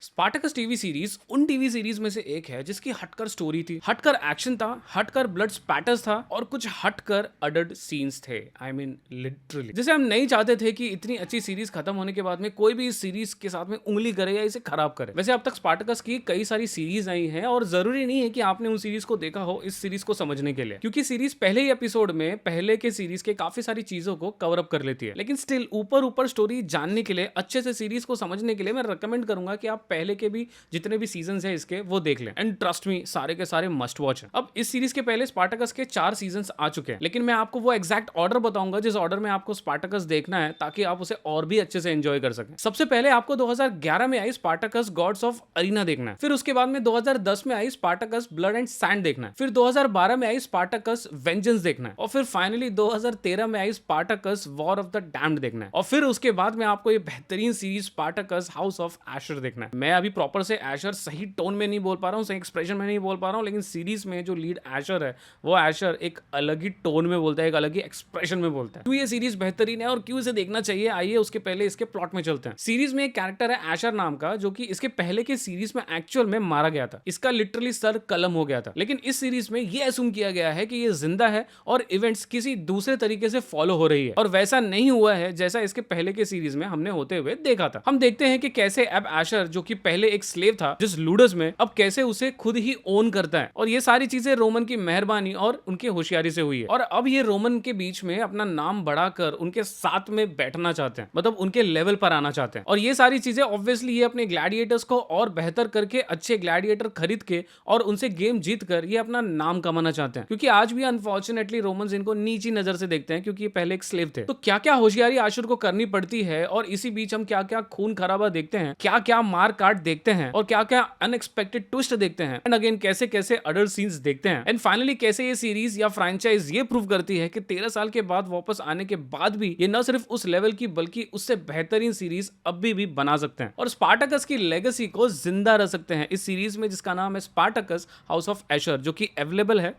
Spartacus TV series उन TV series में से एक है जिसकी हटकर स्टोरी थी, हटकर एक्शन था, हटकर ब्लड स्पैटर्स था और कुछ हटकर अडल्ट सीन्स थे। आई मीन लिटरली, जैसे हम नहीं चाहते थे कि इतनी अच्छी सीरीज खत्म होने के बाद में कोई भी इस सीरीज के साथ में उंगली करे या इसे खराब करे। वैसे अब तक स्पार्टकस की कई सारी सीरीज आई हैं और जरूरी नहीं है कि आपने उन सीरीज को देखा हो इस सीरीज को समझने के लिए, क्योंकि सीरीज पहले ही एपिसोड में पहले के सीरीज के काफी सारी चीजों को कवर अप कर लेती है। लेकिन स्टिल ऊपर ऊपर स्टोरी जानने के लिए, अच्छे से सीरीज को समझने के लिए मैं रिकमेंड करूंगा कि आप पहले के भी जितने भी सीजन है इसके वो देख लें। एंड ट्रस्ट मी, सारे के सारे मस्ट वॉच हैं। अब इस सीरीज के पहले स्पार्टकस के 4 सीजन आ चुके हैं, लेकिन मैं आपको वो एग्जैक्ट ऑर्डर बताऊंगा जिस ऑर्डर में आपको स्पार्टकस देखना है, ताकि आप उसे और भी अच्छे से एंजॉय कर सकें। सबसे पहले आपको 2011 में आई स्पार्टकस गॉड्स ऑफ अरीना देखना है, फिर उसके बाद में 2010 में आई स्पार्टकस ब्लड एंड सैंड देखना है, फिर 2012 में आई स्पार्टकस वेंजेंस देखना है, और फिर फाइनली 2013 में आई Spartacus War of the Damned देखना है, और फिर उसके बाद में आपको ये बेहतरीन series Spartacus house of Asher देखना है। मैं अभी प्रॉपर से एशर सही टोन में नहीं बोल पा रहा हूँ, सही एक्सप्रेशन में नहीं बोल पा रहा हूँ, लेकिन सीरीज में जो लीड एशर है वो एशर एक अलग ही टोन में बोलता है, एक अलग ही एक्सप्रेशन में बोलता है। तो ये सीरीज बेहतरीन है और क्यों इसे देखना चाहिए, आइए उसके पहले इसके प्लॉट में चलते हैं। सीरीज में एक कैरेक्टर है एशर नाम का, जो कि इसके पहले के सीरीज में एक्चुअल में मारा गया था। इसका लिटरली सर कलम हो गया था, लेकिन इस सीरीज में ये असूम किया गया है कि ये जिंदा है और इवेंट्स किसी दूसरे तरीके से फॉलो हो रही है, और वैसा नहीं हुआ है जैसा इसके पहले के सीरीज में हमने होते हुए देखा था। हम देखते हैं कि कैसे अब एशर, जो कि पहले एक स्लेव था जिस लूडस में, अब कैसे उसे खुद ही ओन करता है, और ये सारी चीजें रोमन की मेहरबानी और उनकी होशियारी से हुई है। और अब ये रोमन के बीच में अपना नाम बढ़ाकर उनके साथ में बैठना चाहते हैं, मतलब उनके लेवल पर आना चाहते हैं। और ये सारी चीजें ऑब्वियसली ये अपने ग्लैडिएटर्स को और बेहतर करके, अच्छे ग्लैडिएटर खरीद के और उनसे गेम जीत कर ये अपना नाम कमाना चाहते हैं, क्योंकि आज भी अनफॉर्चुनेटली रोमन्स इनको नीची नजर से देखते हैं, क्योंकि ये पहले एक स्लेव थे। तो क्या क्या होशियारी आशुर को करनी पड़ती है, और इसी बीच हम क्या क्या खून खराबा देखते हैं, क्या क्या मार काट देखते हैं, और क्या क्या अनएक्सपेक्टेड ट्विस्ट देखते हैं, एंड अगेन कैसे कैसे अडल्ट सीन्स देखते हैं, एंड फाइनली कैसे ये सीरीज या फ्रेंचाइज ये प्रूव करती है कि 13 साल के बाद वापस आने के बाद भी ये न सिर्फ उस लेवल की बल्कि उससे बेहतरीन सीरीज अभी भी बना सकते हैं, और स्पार्टकस की लेगेसी को जिंदा रख सकते हैं इस सीरीज में, जिसका नाम है स्पार्टकस हाउस ऑफ एशर, जो कि अवेलेबल है,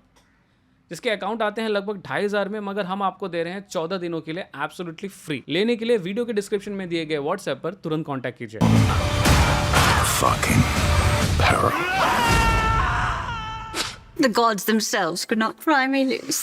जिसके अकाउंट आते हैं लगभग 2500 में, मगर हम आपको दे रहे हैं 14 दिनों के लिए एब्सोल्युटली फ्री। लेने के लिए वीडियो के डिस्क्रिप्शन में दिए गए व्हाट्सएप पर तुरंत कांटेक्ट कीजिए। Fucking peril. The gods themselves could not pry me loose.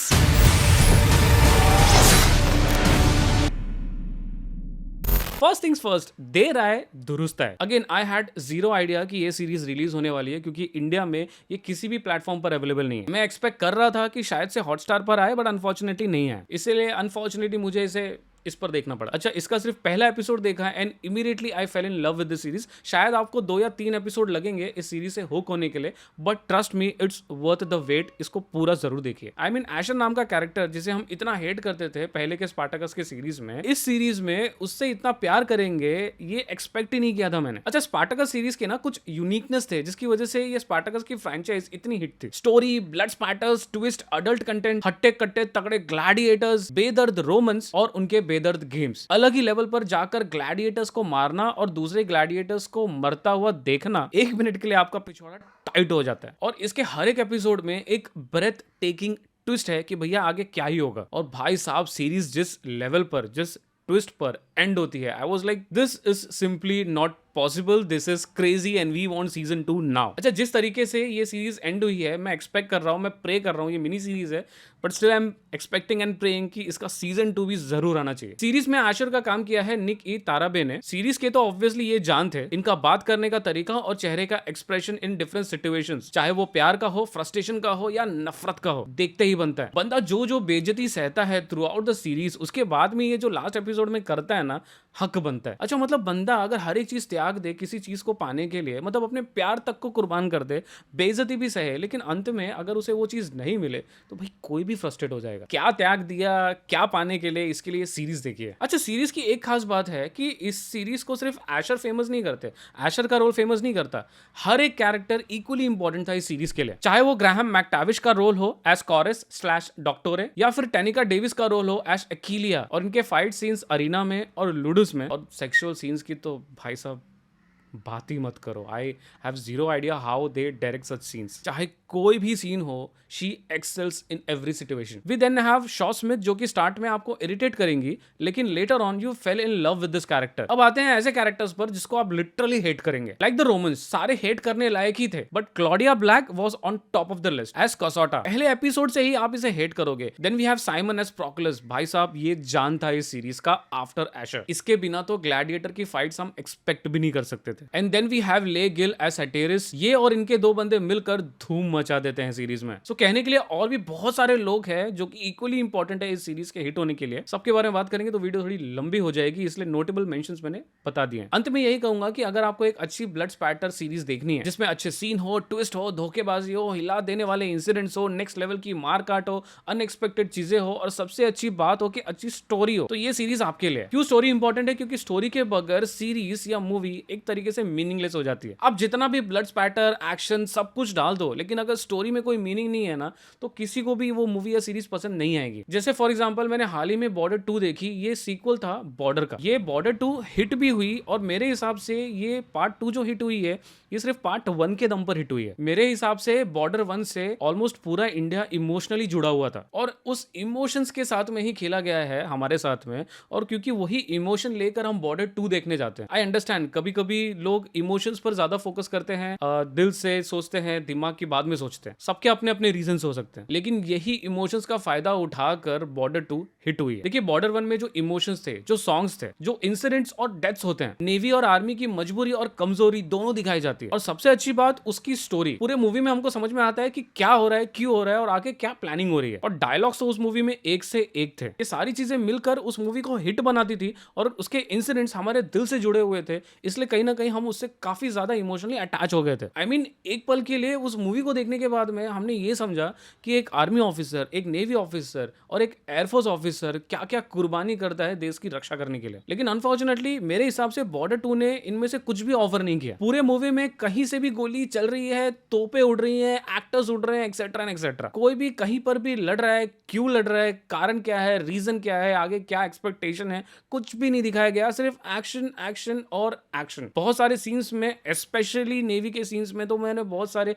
First things first, देर आए दुरुस्त आए। Again I had zero idea कि ये सीरीज रिलीज होने वाली है, क्योंकि इंडिया में ये किसी भी प्लेटफॉर्म पर अवेलेबल नहीं है। मैं एक्सपेक्ट कर रहा था कि शायद से हॉटस्टार पर आए, बट अनफॉर्चुनेटली नहीं है, इसलिए अनफॉर्चुनेटली मुझे इसे इस पर देखना पड़ा। अच्छा, इसका सिर्फ पहला एपिसोड देखा है and immediately I fail in love with this series. शायद आपको 2 या 3 एपिसोड लगेंगे इस सीरीज से हुक होने के लिए, but trust me, it's worth the wait. इसको पूरा जरूर देखिए। आई मीन एशर नाम का कैरेक्टर जिसे हम इतना हेट करते थे पहले के स्पार्टकस के सीरीज में, इस सीरीज में उससे इतना प्यार करेंगे ये एक्सपेक्ट ही नहीं किया था मैंने। अच्छा, स्पार्टकस सीरीज के ना कुछ यूनिकनेस थे जिसकी वजह से ये स्पार्टकस की फ्रेंचाइज इतनी हिट थी। Story, blood spatters, twist, adult content, हट्टे कट्टे तगड़े ग्लैडिएटर्स, बेदर्द रोमन्स और उनके बेदर्द गेम्स। अलग ही लेवल पर जाकर ग्लैडिएटर्स को मारना और दूसरे ग्लैडिएटर्स को मरता हुआ देखना, 1 मिनट के लिए आपका पिछवाड़ा टाइट हो जाता है। और इसके हर एक एपिसोड में एक ब्रेथ टेकिंग ट्विस्ट है कि भैया आगे क्या ही होगा। और भाई साहब, सीरीज जिस लेवल पर, जिस ट्विस्ट पर एंड होती है, I was like this is simply not possible, this is crazy and we want season 2 now. अच्छा, जिस तरीके से ये सीरीज एंड हुई है, मैं एक्सपेक्ट कर रहा हूँ, मैं प्रे कर रहा हूँ, ये मिनी सीरीज है but still I am expecting and praying कि इसका सीजन 2 भी जरूर आना चाहिए। सीरीज में आशर का काम किया है निक ई ताराबे ने। सीरीज के तो ऑब्वियसली ये जान थे, इनका बात करने का तरीका और चेहरे का एक्सप्रेशन इन डिफरेंट सिचुएशंस, चाहे वो प्यार का हो, फ्रस्ट्रेशन का हो या नफरत का हो, देखते ही बनता है। बंदा जो जो बेइज्जती सहता है थ्रू आउट द सीरीज, उसके बाद में ये जो लास्ट एपिसोड में करता है ना, हक बनता है। अच्छा, मतलब बंदा अगर हर एक चीज त्याग दे किसी चीज को पाने के लिए, मतलब अपने प्यार तक को कुर्बान कर दे, बेइज्जती भी सहे, लेकिन अंत में अगर उसे वो चीज नहीं मिले तो भाई कोई भी फ्रस्ट्रेट हो जाएगा। क्या त्याग दिया, क्या पाने के लिए, इसके लिए सीरीज देखिए। अच्छा, सीरीज की एक खास बात है कि इस सीरीज को सिर्फ एशर फेमस नहीं करते, एशर का रोल फेमस नहीं करता, हर एक कैरेक्टर इक्वली इंपॉर्टेंट था इस सीरीज के लिए। चाहे वो ग्राहम मैकटाविश का रोल हो एज कॉरस स्लैश डॉक्टोरे, या फिर टेनिका डेविस का रोल हो एज अकीलिया, और इनके फाइट सीन्स अरीना में और लूडस में, और सेक्सुअल सीन्स की तो भाई साहब बात ही मत करो। I have zero idea how they direct such scenes. चाहे कोई भी सीन हो, she excels in every situation. We then have Shaw Smith जो कि स्टार्ट में आपको इरिटेट करेंगी, लेकिन later on you fall in love with this character. अब आते हैं ऐसे कैरेक्टर्स पर जिसको आप लिटरली हेट करेंगे, लाइक द रोमन्स। सारे हेट करने लायक ही थे, but Claudia Black was on top of the list as Cossutia. पहले एपिसोड से ही आप इसे हेट करोगे। Then we have Simon as Proculus. भाई साहब, ये जान था इस सीरीज का आफ्टर एशर। इसके बिना तो ग्लैडिएटर की फाइट्स हम एक्सपेक्ट भी नहीं कर सकते थे। एंड देन वी हैव ले गिल एज सैटिरिस। ये और इनके दो बंदे मिलकर धूम मचा देते हैं सीरीज में। सो कहने के लिए और भी बहुत सारे लोग हैं जो कि इक्वली इंपॉर्टेंट है इस सीरीज के हिट होने के लिए। सबके बारे में बात करेंगे तो वीडियो थोड़ी लंबी हो जाएगी, इसलिए नोटेबल मेंशंस मैंने बता दिए। अंत में यही कहूंगा कि अगर आपको एक अच्छी ब्लड स्पैटर सीरीज देखनी है जिसमें अच्छे सीन हो, ट्विस्ट हो, धोखेबाजी हो, हिला देने वाले इंसिडेंट्स हो, नेक्स्ट लेवल की मार काट हो, अनएक्सपेक्टेड चीजें हो, और सबसे अच्छी बात हो कि अच्छी स्टोरी हो, तो ये सीरीज आपके लिए। क्यों स्टोरी इंपॉर्टेंट है? क्योंकि स्टोरी के बगैर सीरीज या मूवी एक तरीके से मीनिंगलेस हो जाती है। आप जितना भी ब्लड स्पैटर, एक्शन सब कुछ डाल दो, लेकिन अगर स्टोरी में कोई मीनिंग नहीं है ना, तो किसी को भी वो मूवी या सीरीज पसंद नहीं आएगी। जैसे फॉर एग्जांपल मैंने हाल ही में बॉर्डर 2 देखी। ये सीक्वल था बॉर्डर का। ये बॉर्डर 2 हिट भी हुई, और मेरे हिसाब से ये पार्ट 2 जो हिट हुई है, ये सिर्फ पार्ट 1 के दम पर हिट हुई है। मेरे हिसाब से बॉर्डर 1 से ऑलमोस्ट पूरा इंडिया इमोशनली जुड़ा हुआ था, और उस इमोशंस के साथ में ही खेला गया है हमारे साथ में। और क्योंकि वही इमोशन लेकर हम बॉर्डर 2 देखने जाते हैं। आई अंडरस्टैंड, कभी कभी लोग इमोशंस पर ज्यादा फोकस करते हैं, दिल से सोचते हैं, दिमाग की बाद में सोचते हैं। सबके अपने अपने रीजन हो सकते हैं, लेकिन यही इमोशंस का फायदा उठाकर बॉर्डर 2 हिट हुई है। देखिए, बॉर्डर 1 में जो इमोशंस थे, जो सॉन्ग्स थे, जो इंसिडेंट्स और डेथ्स होते हैं, नेवी और आर्मी की मजबूरी और कमजोरी दोनों दिखाई जाती है। और सबसे अच्छी बात, उसकी स्टोरी। पूरे मूवी में हमको समझ में आता है कि क्या हो रहा है, क्यों हो रहा है, और आगे क्या प्लानिंग हो रही है। और डायलॉग्स तो उस मूवी में एक से एक थे। ये सारी चीजें मिलकर उस मूवी को हिट बनाती थी, और उसके इंसिडेंट्स हमारे दिल से जुड़े हुए थे, इसलिए कहीं ना कहीं हम उससे काफी ज्यादा इमोशनली अटैच हो गए थे। आई मीन, एक पल के लिए उस मूवी को देखने के बाद में हमने ये समझा कि एक आर्मी ऑफिसर, एक नेवी ऑफिसर और एक एयरफोर्स ऑफिसर क्या क्या कुर्बानी करता है देश की रक्षा करने के लिए। लेकिन अनफॉर्चुनेटली मेरे हिसाब से बॉर्डर 2 ने इनमें से कुछ भी ऑफर नहीं किया। पूरे मूवी में कहीं से भी गोली चल रही है, तोपे उड़ रही हैं, एक्टर्स उड़ रहे हैं, एक्सेट्रा एंड एक्सेट्रा। कोई भी कहीं पर भी लड़ रहा है, क्यों लड़ रहा है, कारण क्या है, रीजन क्या है, आगे क्या एक्सपेक्टेशन है, कुछ भी नहीं दिखाया गया। सिर्फ एक्शन, एक्शन और एक्शन। बहुत सारे सीन्स में, स्पेशली नेवी के सीन्स में, तो मैंने बहुत सारे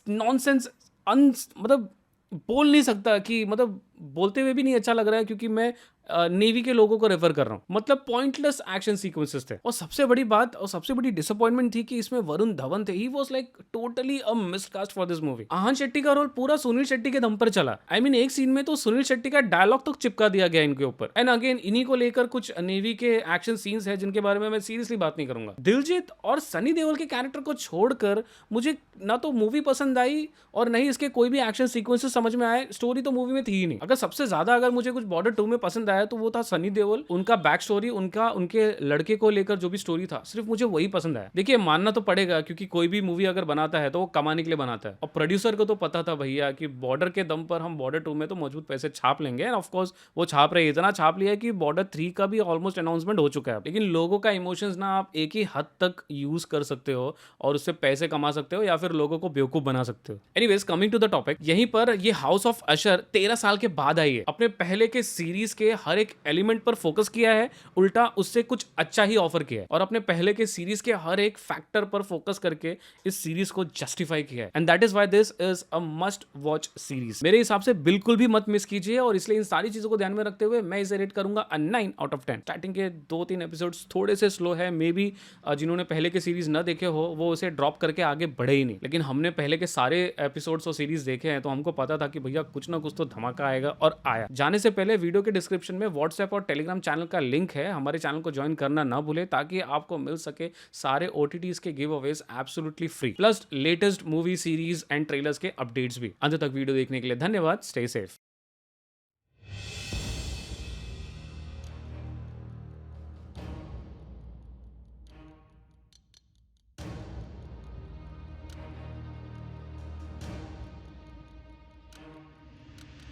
नॉनसेंस मतलब बोल नहीं सकता कि, मतलब बोलते हुए भी नहीं अच्छा लग रहा है, क्योंकि मैं नेवी के लोगों को रेफर कर रहा हूं। मतलब पॉइंटलेस एक्शन सीक्वेंसेस थे। और सबसे बड़ी बात और सबसे बड़ी डिसअपॉइंटमेंट थी कि इसमें वरुण धवन थे। He was like totally a miscast for this movie. Ahan Shetty का रोल पूरा सुनील शेट्टी के दम पर चला। आई मीन, एक सीन में तो सुनील शेट्टी का डायलॉग तक चिपका दिया गया इनके ऊपर। एंड अगेन, इन्हीं को लेकर कुछ नेवी के एक्शन सीन्स है जिनके बारे में मैं सीरियसली बात नहीं करूंगा। दिलजीत और सनी देओल के कैरेक्टर को छोड़कर मुझे ना तो मूवी पसंद आई और नहीं इसके कोई भी एक्शन सीक्वेंसेस समझ में आए। स्टोरी तो मूवी में थी ही नहीं। अगर सबसे ज्यादा अगर मुझे कुछ बॉर्डर 2 में पसंद आया तो वो था सनी देओल, उनका बैक स्टोरी, उनके लड़के को लेकर जो भी स्टोरी था, सिर्फ मुझे वही पसंद आया। देखिए, मानना तो पड़ेगा, क्योंकि कोई भी मूवी अगर बनाता है तो वो कमाने के लिए बनाता है, और प्रोड्यूसर को तो पता था भैया कि बॉर्डर के दम पर हम बॉर्डर 2 में तो मजबूत पैसे छाप लेंगे। एंड ऑफ कोर्स वो छाप रहे, इतना छाप लिया कि बॉर्डर 3 का भी ऑलमोस्ट अनाउंसमेंट हो चुका है। लेकिन लोगों का इमोशंस ना आप एक ही हद तक यूज कर सकते हो और उससे पैसे कमा सकते हो, या फिर लोगों को बेवकूफ बना सकते हो। Anyways, coming to the topic, यहीं पर ये हाउस ऑफ अशर 13 साल के बाद आई है। अपने पहले के सीरीज के हर एक एलिमेंट पर फोकस किया है, उल्टा उससे कुछ अच्छा ही ऑफर किया है, और अपने पहले के सीरीज के हर एक फैक्टर पर फोकस करके इस सीरीज को जस्टिफाई किया है। And that is why this is a must watch series. मेरे हिसाब से बिल्कुल भी मत मिस कीजिए, और इसलिए इन सारी चीजों को ध्यान में रखते हुए मैं इसे रेट करूंगा 9 आउट ऑफ 10। स्टार्टिंग के 2-3 एपिसोड्स थोड़े से स्लो है, मे बी जिन्होंने पहले के सीरीज न देखे हो वो उसे ड्रॉप करके आगे बढ़े ही नहीं। लेकिन हमने पहले के सारे एपिसोड्स और सीरीज देखे हैं, तो हमको पता था कि भैया कुछ ना कुछ तो धमाका आएगा, और आया। जाने से पहले वीडियो के डिस्क्रिप्शन में व्हाट्सएप और टेलीग्राम चैनल का लिंक है, हमारे चैनल को ज्वाइन करना ना भूले, ताकि आपको मिल सके सारे OTTs के give Awez absolutely free, plus latest movie, series and trailers के अपडेट्स भी। अंत तक वीडियो देखने के लिए धन्यवाद। Stay safe.